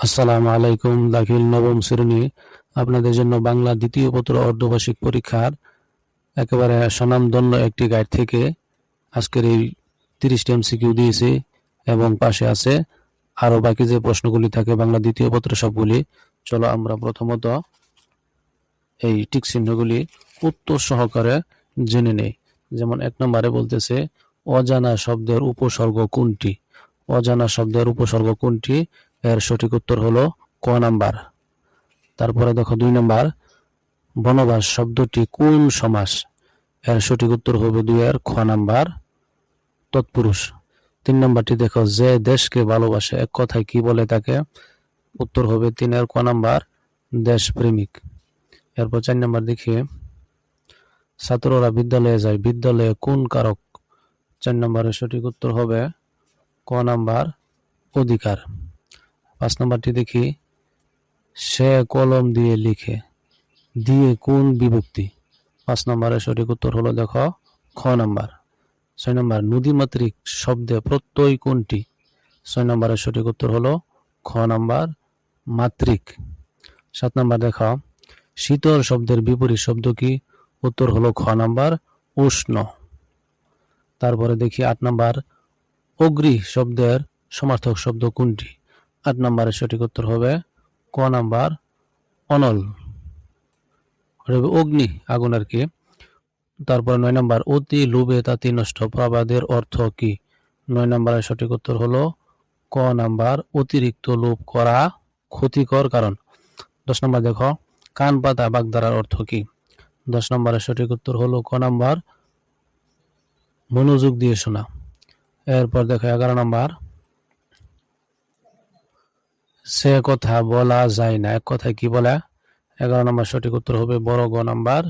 আসসালামু আলাইকুম। দাখিল নবম শ্রেণী আপনাদের জন্য বাংলা দ্বিতীয় পত্র অর্ধবার্ষিক পরীক্ষার একেবারে স্বনামধন্য একটি গাইড থেকে আজকের এই 30টি এমসিকিউ দিয়েছি এবং পাশে আছে আরও বাকি যে প্রশ্নগুলি থাকে বাংলা দ্বিতীয় পত্র সবগুলি। চলো আমরা প্রথমত এই টিক চিহ্নগুলি উত্তর সহকারে জেনে নেই। যেমন 1 নম্বরে বলতেছে অজানা শব্দের উপসর্গ কোনটি? অজানা শব্দের উপসর্গ কোনটি? এর সঠিক উত্তর হলো ক নাম্বার। তারপরে দেখো 2 নাম্বার বনবাস শব্দটি কোন সমাস? এর সঠিক উত্তর হবে 2 এর খ নাম্বার তৎপুরুষ। 3 নাম্বারটি দেখো যে দেশকে ভালোবাসে এক কথায় কি বলে তাকে? উত্তর হবে 3 এর ক নাম্বার দেশপ্রেমিক। এরপর 4 নাম্বার দেখি ছাত্ররা বিদ্যালয়ে যায়, বিদ্যালয়ে কোন কারক? 4 নম্বরের সঠিক উত্তর হবে ক নাম্বার অধিকার। 5 নাম্বারটি দেখি সে কলম দিয়ে লিখে, দিয়ে কোন বিভক্তি? 5 নম্বরের সঠিক উত্তর হলো দেখো খ নাম্বার। 6 নম্বর নদীমাতৃক শব্দে প্রত্যয় কোনটি? 6 নম্বরের সঠিক উত্তর হলো খ নাম্বার মাতৃক। 7 নম্বর দেখো শীতল শব্দের বিপরীত শব্দ কি? উত্তর হলো খ নাম্বার উষ্ণ। তারপরে দেখি 8 নাম্বার অগ্নি শব্দের সমার্থক শব্দ কোনটি? 8 নম্বরের সঠিক উত্তর হবে ক নাম্বার অনল। অগ্নি আগুন আর কি। তারপর 9 নাম্বার অতি লোভে তাতি নষ্ট প্রবাদের অর্থ কি? 9 নম্বরের সঠিক উত্তর হলো ক নাম্বার অতিরিক্ত লোভ করা ক্ষতিকর কারণ। 10 নম্বর দেখো কান পাতা বাগধারার অর্থ কি? 10 নম্বরের সঠিক উত্তর হলো ক নাম্বার মনোযোগ দিয়ে শোনা। এরপর দেখো 11 নম্বর সে কথা বলা যায় না এক কথায় কি বলে? 11 নম্বর সঠিক উত্তর হবে বড় গ নাম্বার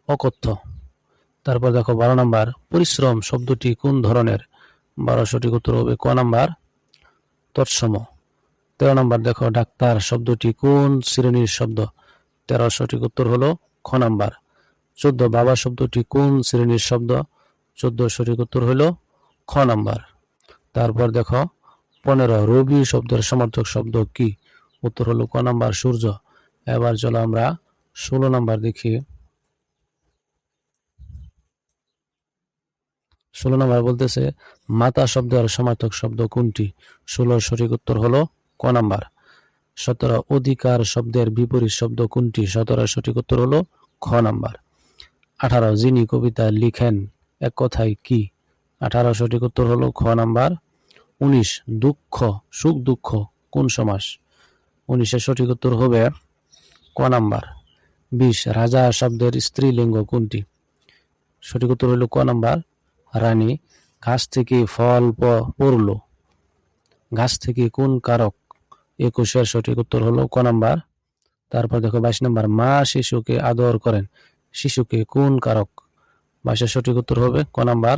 অকথ্য। তারপর দেখো 12 নম্বর পরিশ্রম শব্দটি কোন ধরনের? 12 সঠিক উত্তর হবে ক নাম্বার তৎসম। 13 নম্বর দেখো ডাক্তার শব্দটি কোন শ্রেণীর শব্দ? 13 সঠিক উত্তর হলো খ নাম্বার। 14 বাবা শব্দটি কোন শ্রেণীর শব্দ? 14 সঠিক উত্তর হলো খ নাম্বার। তারপর দেখো 15 রবি শব্দের সমার্থক শব্দ কি? উত্তর হলো ক নাম্বার সূর্য। এবার চলো আমরা 16 নাম্বার দেখি। 16 নাম্বার বলতেছে মাতা শব্দের সমার্থক শব্দ কোনটি? 16 সঠিক উত্তর হলো ক নাম্বার। 17 অধিকার শব্দের বিপরীত শব্দ কোনটি? 17 সঠিক উত্তর হলো খ নাম্বার। 18 যিনি কবিতা লিখেন এক কথায় কি? 18 সঠিক উত্তর হলো খ নাম্বার 19 দুঃখ সুখ দুঃখ কোন সমাস? 19 এর সঠিক উত্তর হবে ক নাম্বার। 20 রাজা শব্দের স্ত্রীলিঙ্গ কোনটি? সঠিক উত্তর হলো ক নাম্বার রানী। গাছ থেকে ফল পড়লো, গাছ থেকে কোন কারক? 21 এর সঠিক উত্তর হলো ক নাম্বার। তারপর দেখো 22 নাম্বার মা শিশুকে আদর করেন, শিশুকে কোন কারক? 22 এর সঠিক উত্তর হবে ক নাম্বার।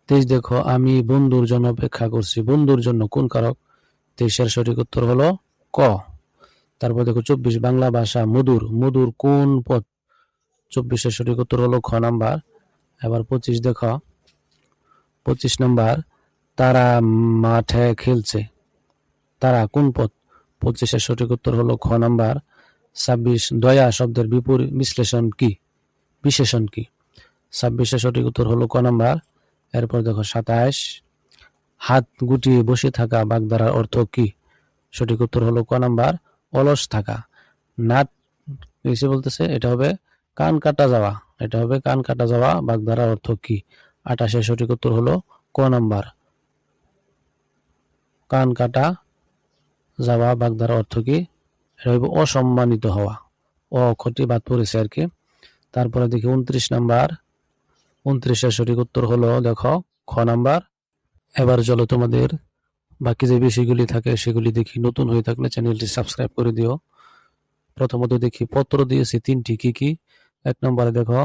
23 দেখো আমি বন্ধুর জন্য অপেক্ষা করছি, বন্ধুর জন্য কোন কারক? 23 এর সঠিক উত্তর হলো ক। তারপর দেখো 24 বাংলা ভাষা মধুর, মধুর কোন পদ? 24 এর সঠিক উত্তর হলো খ নাম্বার। এবার 25 দেখো 25 নাম্বার তারা মাঠে খেলছে, তারা কোন পদ? 25 এর সঠিক উত্তর হলো খ নাম্বার। 26 দয়া শব্দের বিপরীত বিশ্লেষণ কি? বিশেষণ কি? 26 এর সঠিক উত্তর হলো ক নাম্বার। এরপর দেখো 27 হাত গুটিয়ে বসে থাকা বাগধারার অর্থ কি? সঠিক উত্তর হলো ক নাম্বার অলস থাকা। নাট এসে বলতেছে এটা হবে কান কাটা যাওয়া, এটা হবে কান কাটা যাওয়া বাগধারার অর্থ কি? 28 এর সঠিক উত্তর হলো ক নাম্বার কান কাটা যাওয়া বাগধারার অর্থ কি? এটা হবে অসম্মানিত হওয়া, অক্ষরটি বাদ পড়েছে আর কি। তারপরে দেখি 29 নাম্বার, 29 এর সঠিক উত্তর হলো দেখো খ নাম্বার। এবার চলো তোমাদের বাকি যে বিষয়গুলি থাকে সেগুলি দেখি। নতুন হয়ে থাকলে চ্যানেলটি সাবস্ক্রাইব করে দিও। প্রথমত দেখি পত্র দিয়েছি 3টি কি কি। 1 নম্বরে দেখো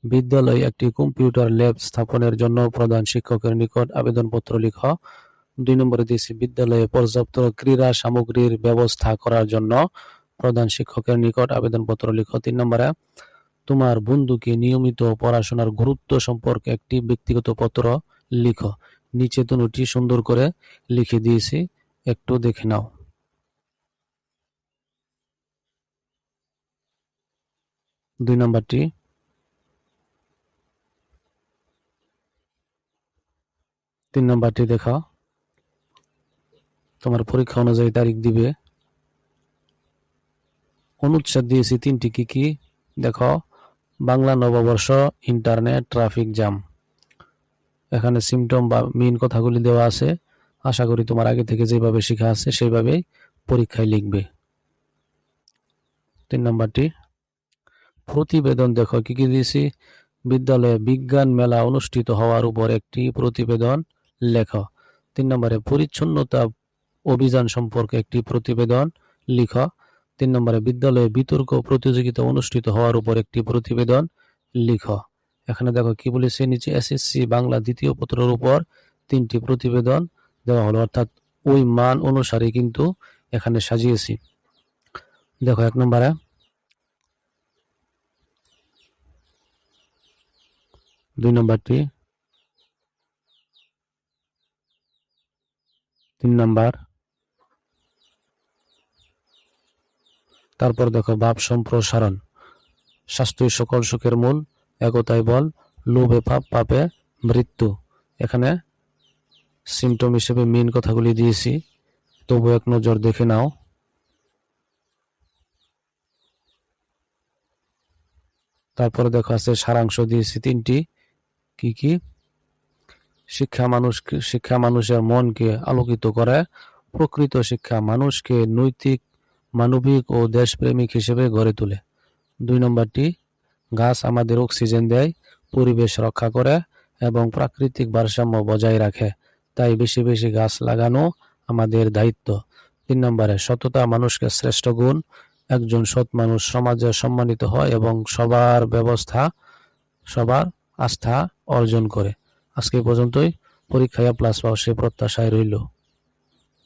বিদ্যালয়ে একটি কম্পিউটার ল্যাব স্থাপনের জন্য প্রধান শিক্ষকের নিকট আবেদনপত্র লিখো। 2 নম্বরে দিয়েছি বিদ্যালয়ে পর্যাপ্ত ক্রীড়া সামগ্রীর ব্যবস্থা করার জন্য প্রধান শিক্ষকের নিকট আবেদনপত্র লিখো। 3 নম্বরে তোমার বন্ধুকে নিয়মিত পড়াশোনার গুরুত্ব সম্পর্কে একটি ব্যক্তিগত পত্র লিখো। নিচে দুটি সুন্দর করে লিখে দিয়েছি, একটু দেখে নাও। 2 নাম্বারটি, 3 নাম্বারটি দেখো, তোমার পরীক্ষা অনুযায়ী তারিখ দিবে। অনুচ্ছেদ দিয়েছি 3টি, কি কি দেখো, বাংলা নববর্ষ, ইন্টারনেট, ট্রাফিক জ্যাম। এখানে সিমটম বা মেইন কথাগুলি দেওয়া আছে। আশা করি তোমার আগে থেকে যেভাবে শেখা আছে সেইভাবেই পরীক্ষায় লিখবে। 3 নাম্বারটি, প্রতিবেদন দেখো, কি কি দিয়েছি, বিদ্যালয়ে বিজ্ঞান মেলা অনুষ্ঠিত হওয়ার উপর একটি প্রতিবেদন লেখো। 3 নম্বরে পরিচ্ছন্নতা অভিযান সম্পর্কে একটি প্রতিবেদন লিখো। 3 নম্বরে বিদ্যালয়ে বিতর্ক প্রতিযোগিতা অনুষ্ঠিত হওয়ার উপর একটি প্রতিবেদন লিখো। এখানে দেখো কি বলেছে নিচে, এসএসসি বাংলা দ্বিতীয় পত্রের উপর 3টি প্রতিবেদন দেওয়া হলো, অর্থাৎ ওই মান অনুসারে কিন্তু এখানে সাজিয়েছি। দেখো 1 নম্বরে, 2 নম্বরটি, 3 নাম্বার, তারপর দেখো ভাব সম্প্রসারণ, স্বাস্থ্যই সকল সুখের মূল, একতাই বল, লোভে পাপ, পাপে মৃত্যু। এখানে সিমটম হিসেবে মেইন কথাগুলি দিয়েছি, তবু এক নজর দেখে নাও। তারপরে দেখো আছে সারাংশ দিয়েছি 3টি, কি কি, শিক্ষা মানুষের মনকে আলোকিত করে, প্রকৃত শিক্ষা মানুষকে নৈতিক, মানবিক ও দেশপ্রেমিক হিসেবে গড়ে তোলে। 2 নম্বরটি, গাছ আমাদের অক্সিজেন দেয়, পরিবেশ রক্ষা করে এবং প্রাকৃতিক ভারসাম্য বজায় রাখে, তাই বেশি বেশি গাছ লাগানো আমাদের দায়িত্ব। 3 নম্বরে, সততা মানুষকে শ্রেষ্ঠ গুণ, একজন সৎ মানুষ সমাজে সম্মানিত হয় এবং সবার আস্থা অর্জন করে। আজকে পর্যন্তই। পরীক্ষায় প্লাস পাও সে প্রত্যাশায় রইল।